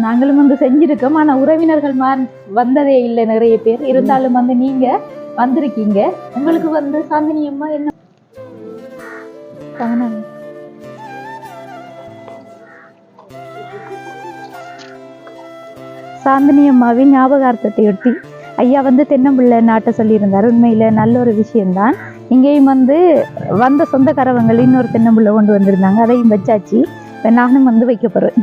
நாங்களும் வந்து செஞ்சிருக்கோம். ஆனா உறவினர்கள் வந்ததே இல்லை நிறைய பேர். இருந்தாலும் வந்து நீங்க வந்திருக்கீங்க. உங்களுக்கு வந்து சாந்தினி அம்மா என்ன சாந்தினி அம்மாவின் ஞாபகார்த்தத்தையொட்டி ஐயா வந்து தென்னம்பிள்ளை நாட்ட சொல்லியிருந்தார். உண்மையில நல்ல ஒரு விஷயம்தான். இங்கேயும் வந்து வந்த சொந்தக்காரவங்கள் இன்னொரு தென்னம்பிள்ளை கொண்டு வந்திருந்தாங்க. அதையும் வச்சாச்சு. நானும் வந்து வைக்க போறேன்.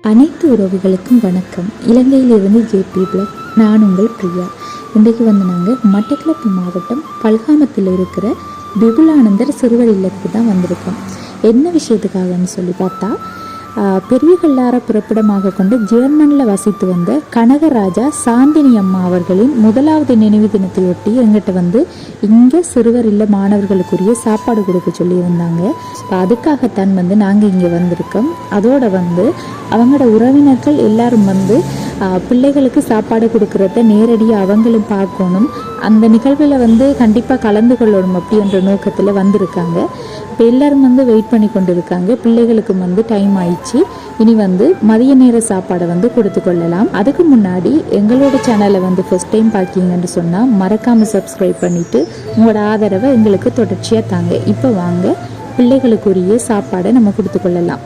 அனைத்து உறவுகளுக்கும் வணக்கம். இலங்கையிலிருந்து ஜேபி பிளாக். நான் உங்கள் பிரியா. இன்றைக்கு வந்து நாங்கள் மட்டக்களப்பு மாவட்டம் பல்காமத்தில் இருக்கிற விபுலானந்தர் சிறுவர் இல்லத்துக்கு தான் வந்திருக்கோம். என்ன விஷயத்துக்காகன்னு சொல்லி பார்த்தா, பெரிய கல்லார பிறப்பிடமாக கொண்டு ஜெர்மனில் வசித்து வந்த கனகராஜா சாந்தினி அம்மா அவர்களின் முதலாவது நினைவு தினத்தையொட்டி எங்கிட்ட வந்து இங்கே சிறுவர் இல்ல மாணவர்களுக்குரிய சாப்பாடு கொடுக்க சொல்லி இருந்தாங்க. அதுக்காகத்தான் வந்து நாங்கள் இங்கே வந்திருக்கோம். அதோட வந்து அவங்களோட உறவினர்கள் எல்லாரும் வந்து பிள்ளைகளுக்கு சாப்பாடு கொடுக்குறத நேரடியாக அவங்களும் பார்க்கணும், அந்த நிகழ்வில் வந்து கண்டிப்பாக கலந்து கொள்ளணும் அப்படின்ற நோக்கத்தில் வந்திருக்காங்க. இப்போ எல்லோரும் வந்து வெயிட் பண்ணி கொண்டு இருக்காங்க. பிள்ளைகளுக்கு வந்து டைம் ஆயிடுச்சு. இனி வந்து மதிய நேர சாப்பாடை வந்து கொடுத்து கொள்ளலாம். அதுக்கு முன்னாடி எங்களோட சேனலை வந்து ஃபர்ஸ்ட் டைம் பார்க்கிங்கன்னு சொன்னால் மறக்காமல் சப்ஸ்கிரைப் பண்ணிவிட்டு உங்களோட ஆதரவை எங்களுக்கு தொடர்ச்சியாக தாங்க. இப்போ வாங்க பிள்ளைகளுக்குரிய சாப்பாடை நம்ம கொடுத்து கொள்ளலாம்.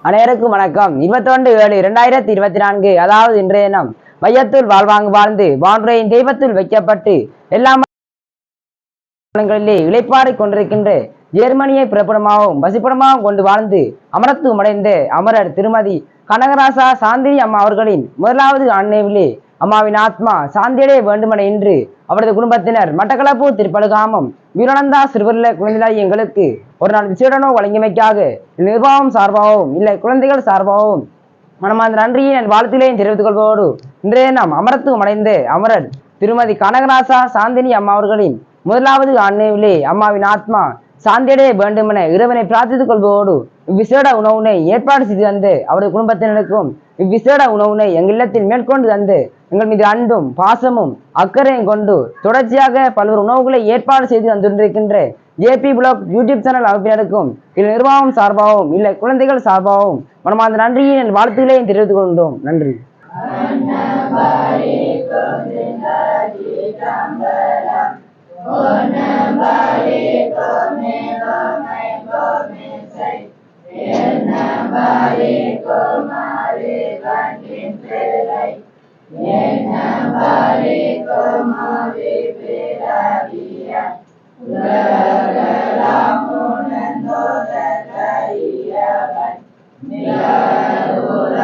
அனைவருக்கும் வணக்கம். 21/7/2024, அதாவது இன்றைய தினம் மையத்துள் வாழ்வாங்கு வாழ்ந்து வான்றையின் தெய்வத்துள் வைக்கப்பட்டு எல்லா மலங்களிலே இளைப்பாறை கொண்டிருக்கின்ற ஜெர்மனியை பிறப்பிடமாகவும் வசிப்பிடமாகவும் கொண்டு வாழ்ந்து அமரத்துவம் அடைந்த அமரர் திருமதி கனகராசா சாந்தினி அம்மா அவர்களின் முதலாவது அன்னைவிலே அம்மாவின் ஆத்மா சாந்தியடைய வேண்டுமென இன்று அவரது குடும்பத்தினர் மட்டக்களப்பு திருப்பழுகாமம் வீரானந்தா சிறுவர்ல குழந்தைகள் எங்களுக்கு ஒரு நாள் விசேடனோ வழங்கியமைக்காக நிர்வாகம் சார்பாகவும் இல்லை குழந்தைகள் சார்பாகவும் மனமார்ந்த நன்றியை என் வாழ்த்திலையும் தெரிவித்துக் கொள்வோடு இன்றைய நாம் அமரத்துவம் அடைந்த அமரர் திருமதி கனகராசா சாந்தினி அம்மா அவர்களின் முதலாவது அன்னைவிலே அம்மாவின் ஆத்மா சாந்தியடைய வேண்டுமென இறைவனை பிரார்த்தித்துக் கொள்வோடு இவ்விசேட உணவுனை ஏற்பாடு செய்து தந்து அவரது குடும்பத்தினருக்கும் இவ்விசேட உணவுனை எங்கள் இல்லத்தில் மேற்கொண்டு தந்து எங்கள் மீது அன்பும் பாசமும் அக்கறையும் கொண்டு தொடர்ச்சியாக பல்வேறு உணவுகளை ஏற்பாடு செய்து தந்திருக்கின்ற ஜேபி பிளாக் யூடியூப் சேனல் அமைப்பினருக்கும் இல்லை நிர்வாகம் சார்பாகவும் இல்லை குழந்தைகள் சார்பாகவும் மனமார்ந்த நன்றியை என் வாழ்த்துக்களையும் தெரிவித்துக் கொண்டோம். நன்றி. Nila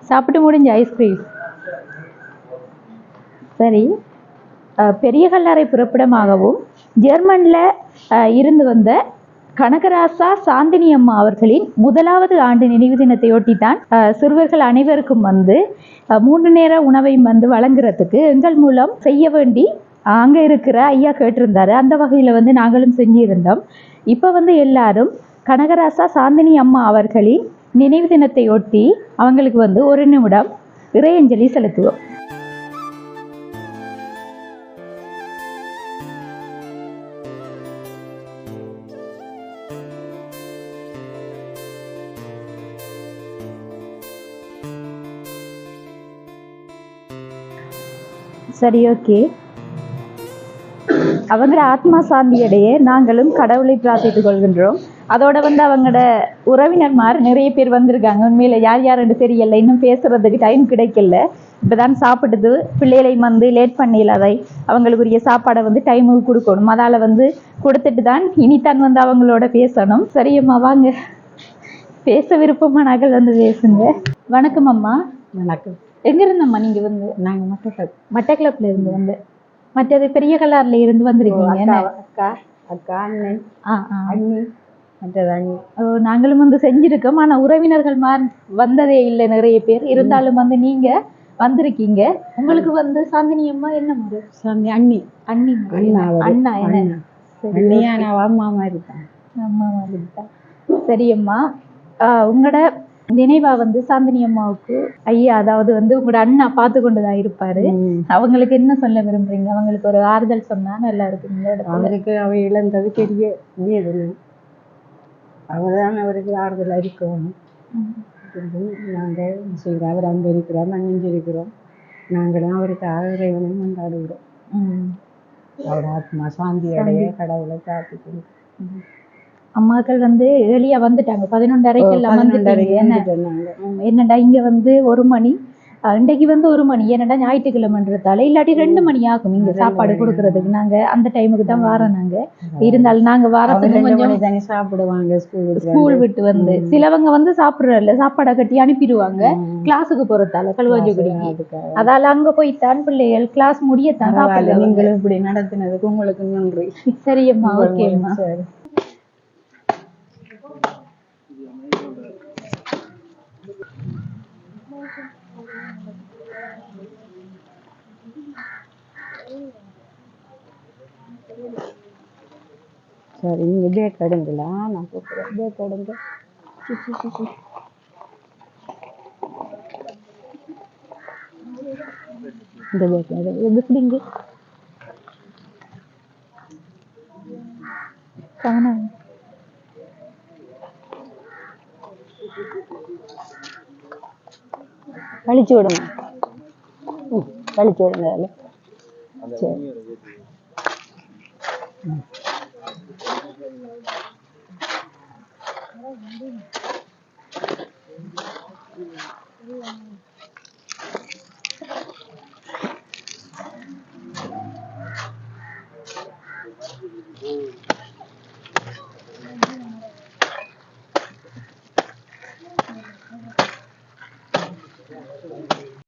சாப்பிட்டு முடிஞ்ச ஐஸ்கிரீம். சரி, பெரிய கல்லறை பிறப்பிடமாகவும் ஜெர்மனில் இருந்து வந்த கனகராசா சாந்தினி அம்மா அவர்களின் 1வது ஆண்டு நினைவு தினத்தையொட்டி தான் சிறுவர்கள் அனைவருக்கும் வந்து 3 நேர உணவையும் வந்து வழங்குறதுக்கு எங்கள் மூலம் செய்ய வேண்டி அங்கே இருக்கிற ஐயா கேட்டிருந்தாரு. அந்த வகையில் வந்து நாங்களும் செஞ்சிருந்தோம். இப்போ வந்து எல்லாரும் கனகராசா சாந்தினி அம்மா அவர்களின் நினைவு தினத்தையொட்டி அவங்களுக்கு வந்து 1 நிமிடம் இறையஞ்சலி செலுத்துவோம். சரி, ஓகே. அவங்கள ஆத்மா சாந்தியடைய நாங்களும் கடவுளை பிரார்த்தித்துக் கொள்கின்றோம். அதோட வந்து அவங்களோட உறவினர்மார் நிறைய பேர் வந்திருக்காங்க. உண்மையில யார் யாருன்னு தெரியல, இன்னும் பேசுறதுக்கு டைம் கிடைக்கல. இப்போதான் சாப்பிடுது, பிள்ளைகளையும் வந்து லேட் பண்ணிடல, அதை அவங்களுக்குரிய சாப்பாடை வந்து டைமுக்கு கொடுக்கணும். அதால் வந்து கொடுத்துட்டு தான் இனித்தான் வந்து அவங்களோட பேசணும். சரியம்மா, வாங்க, பேச விருப்பமானாக்கள் வந்து பேசுங்க. வணக்கம் அம்மா. வணக்கம். எங்க இருந்தம்மா நீங்க வந்து? நாங்கள் மட்டக்களப்பில் இருந்து வந்து, மற்றது பெரிய கல்லாறுல இருந்து வந்திருக்கீங்க. அக்கா அண்ணன் அண்ணி மற்றது அண்ணி. நாங்களும் வந்து செஞ்சிருக்கோம். ஆனால் உறவினர்கள் வந்ததே இல்லை நிறைய பேர். இருந்தாலும் வந்து நீங்க வந்திருக்கீங்க. உங்களுக்கு வந்து சாந்தினி அம்மா என்ன முறை? சாமி அண்ணி அண்ணி முறை. அண்ணா என்ன? சரி, அண்ணியா நான் அம்மா மாதிரி தான். அம்மா மாதிரி தான். சரி அம்மா, உங்களோட நினைவா வந்து சாந்தினி அம்மாவுக்கு ஐயா, அதாவது வந்து உங்களோட அண்ணா பார்த்து கொண்டுதான் இருப்பாரு. அவங்களுக்கு என்ன சொல்ல விரும்புறீங்க? அவங்களுக்கு ஒரு ஆறுதல் சொன்னா நல்லா இருக்குங்க. அவருக்கு அவ இழந்தது பெரிய வேதனை. அவர்தான் அவருக்கு ஆறுதலாக இருக்கணும். நாங்கள் செய்கிறோம், அவர் அங்கே இருக்கிறோம், நாங்கள் இங்கே இருக்கிறோம். நாங்களும் அவருக்கு இறைவனை கொண்டாடுகிறோம். அவர் ஆத்மா சாந்தி அடைய கடவுளை பிரார்த்திக்கிறோம். அம்மாக்கள் வந்து எளியா வந்துட்டாங்க. 11:30 வந்துட்டாங்க. என்னடா இங்க வந்து 1 மணி, இன்றைக்கு வந்து 1 மணி, என்னடா ஞாயிற்றுக்கிழமைன்றதால இல்லாட்டி 2 மணி ஆகும் இங்க சாப்பாடு கொடுக்கறதுக்கு. நாங்க அந்த டைமுக்கு தான் வாரோம். நாங்க இருந்தாலும் நாங்க வாரத்துக்கு கொஞ்சம் சாப்பிடுவாங்க. ஸ்கூல் விட்டு வந்து சிலவங்க வந்து சாப்பிடுறல சாப்பாடை கட்டி அனுப்பிடுவாங்க கிளாஸுக்கு போறதால கல்வாஞ்சிக்குடிக்கு. அதால அங்க போய்த்தான் பிள்ளைகள் கிளாஸ் முடியத்தான் சாப்பிடுவாங்க. நீங்களும் இப்படி நடத்தினதுக்கு உங்களுக்கு நன்றி. சரியம்மா, ஓகேம்மா. சரி, நீங்கள் பேக் எடுங்களா? நான் கூப்பிட்றேன். பேக் எடுங்க. இந்த பேக் எடு. எப்படிங்க கழிச்சு விடுங்க. கழிச்சு விடுங்க அதில். சரி.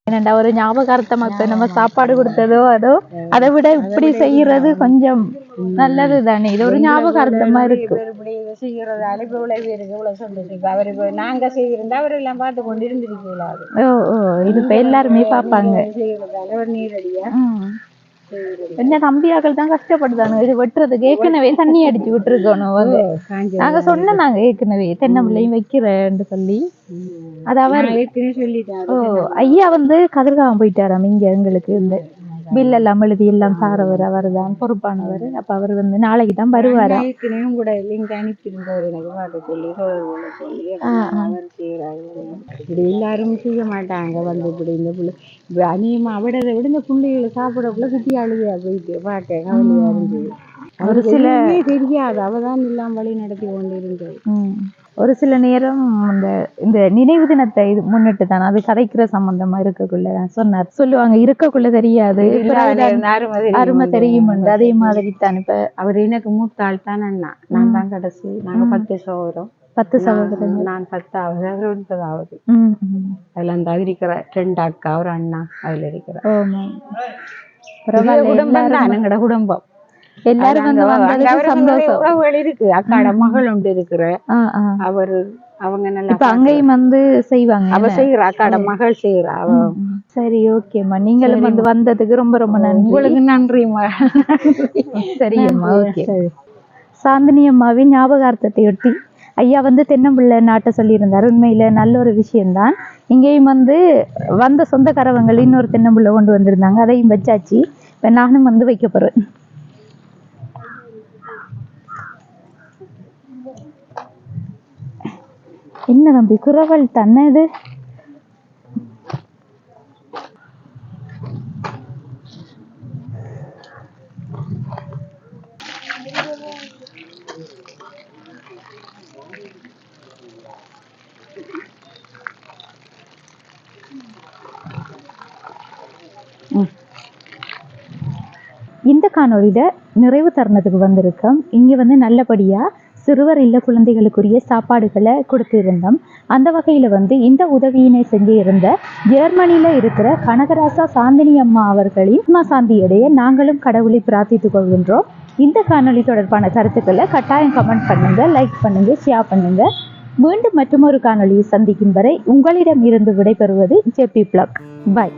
என்னடா ஒரு ஞாபகார்த்தமா இப்ப நம்ம சாப்பாடு கொடுத்ததோ அதோ அதை விட இப்படி செய்யறது கொஞ்சம் நல்லது தானே. இது ஒரு ஞாபகார்த்தமா இருக்கு. செய்யறதால இப்ப இவ்வளவு பேருக்கு இவ்வளவு சந்தோஷம். அவருக்கு நாங்க செய்யிருந்தா அவர் எல்லாம் பார்த்து கொண்டு இருந்திருக்கீங்களா? இது இப்ப எல்லாருமே பாப்பாங்க. செய்யறதால ஒரு நீரடியா என்ன தம்பியாக்கள் தான் கஷ்டப்படுதாங்க இது வெட்டுறதுக்கு. ஏற்கனவே தண்ணி அடிச்சு விட்டுருக்கணும். நாங்க சொன்னோம், நாங்க ஏற்கனவே தென்னம்பிள்ளையும் வைக்கிறேன்னு சொல்லி. அது அவர் ஐயா வந்து கதிர்காமம் போயிட்டாராம். இங்க எங்களுக்கு இந்த பில் எல்லாம் எழுதி எல்லாம் சாரவர் அவர் தான் பொறுப்பானவர். அப்ப அவர் வந்து நாளைக்கு தான் வருவாரா. கூட லிங்க் அனுப்பியிருந்தவர் எனக்கு பார்க்க சொல்லி இப்படி எல்லாரும் செய்ய மாட்டாங்க. வந்து இப்படி இந்த புள்ள அநியமா விடதை விட இந்த பிள்ளைகளை சாப்பிடக்குள்ள சுத்தி அழுகையா போயிட்டு பார்க்க கவலையா இருந்தது. ஒரு சில தெரியாது, அவதான் எல்லாம் வழி நடத்தி கொண்டு இருந்தது. ஒரு சில நேரம் இந்த நினைவு தினத்தை இது முன்னிட்டு தான் அது கதைக்கிற சம்பந்தமா இருக்கக்குள்ள சொன்னார். சொல்லுவாங்க இருக்கக்குள்ள தெரியாது அருமை தெரியும். அதே மாதிரி தான் இப்ப அவர் எனக்கு மூத்தாள் தான் அண்ணா, நான் தான் கடைசி. நாங்க 10 சகோதரம். 10 சகோதரங்கள். நான் 10வது, அவர் 9வது. அதுல அந்த இருக்கிற 2 அக்கா ஒரு அண்ணா அதுல இருக்கிற குடும்பம் தான் எங்கட குடும்பம். எல்லாரும் வந்து உறவுகள் இருக்கு. அக்காட மகள் ஒன்று இருக்கிற அவரு அவங்க நல்லா அங்கேயும் வந்து செய்வாங்க. அவ செய்யறா, அக்காட மகள் செய்யறா. சரி, ஓகேம்மா. நீங்களும் வந்து வந்ததுக்கு ரொம்ப ரொம்ப நன்றி. உங்களுக்கு நன்றிம்மா. சரியம்மா, ஓகே. சாந்தினி அம்மாவின் ஞாபகார்த்தத்தையொட்டி ஐயா வந்து தென்னம்பிள்ளை நாட்டை சொல்லியிருந்தார். உண்மையில நல்ல ஒரு விஷயம்தான். இங்கேயும் வந்து வந்த சொந்தக்காரவங்கள் இன்னொரு தென்னம்பிள்ளை கொண்டு வந்திருந்தாங்க. அதையும் வச்சாச்சு. இப்ப நானும் வந்து வைக்க போறேன். என்ன தம்பி குரவல் தானே இது? இந்த காணொலியில நிறைவு தருணத்துக்கு வந்திருக்கோம். இங்க வந்து நல்லபடியா சிறுவர் இல்ல குழந்தைகளுக்குரிய சாப்பாடுகளை கொடுத்திருந்தோம். அந்த வகையில வந்து இந்த உதவியினை செஞ்சு இருந்த ஜெர்மனியில இருக்கிற கனகராசா சாந்தினி அம்மா அவர்களின் ஆத்மா சாந்தியடைய நாங்களும் கடவுளை பிரார்த்தித்துக் கொள்கின்றோம். இந்த காணொலி தொடர்பான கருத்துக்களை கட்டாயம் கமெண்ட் பண்ணுங்க, லைக் பண்ணுங்க, ஷேர் பண்ணுங்க. மீண்டும் மற்றொரு காணொலியை சந்திக்கும் வரை உங்களிடம் இருந்து விடைபெறுவது ஜேபி பிளாக். பாய்.